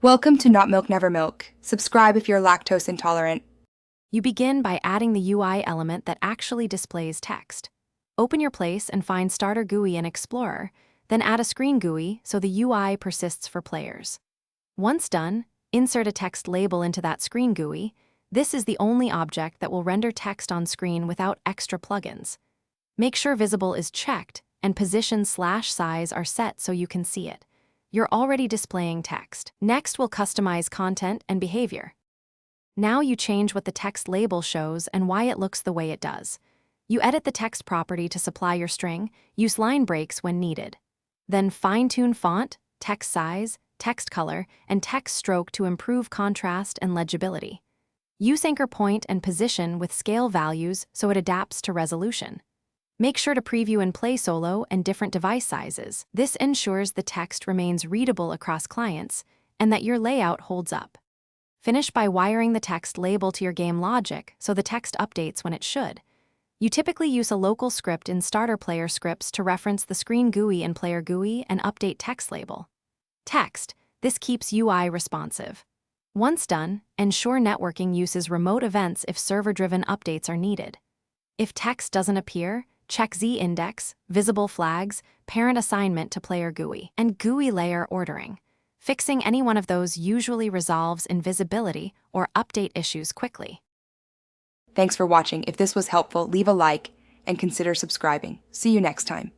Welcome to Not Milk Never Milk. Subscribe if you're lactose intolerant. You begin by adding the UI element that actually displays text. Open your place and find Starter GUI in Explorer, then add a screen GUI so the UI persists for players. Once done, insert a text label into that screen GUI. This is the only object that will render text on screen without extra plugins. Make sure visible is checked and position/size are set so you can see it. You're already displaying text. Next, we'll customize content and behavior. Now you change what the text label shows and why it looks the way it does. You edit the text property to supply your string, use line breaks when needed. Then fine-tune font, text size, text color, and text stroke to improve contrast and legibility. Use anchor point and position with scale values so it adapts to resolution. Make sure to preview and play solo and different device sizes. This ensures the text remains readable across clients and that your layout holds up. Finish by wiring the text label to your game logic so the text updates when it should. You typically use a local script in starter player scripts to reference the screen GUI in player GUI and update text label. Text. This keeps UI responsive. Once done, ensure networking uses remote events if server-driven updates are needed. If text doesn't appear, check z-index, visible flags, parent assignment to player GUI, and GUI layer ordering. Fixing any one of those usually resolves invisibility or update issues quickly. Thanks for watching. If this was helpful, leave a like and consider subscribing. See you next time.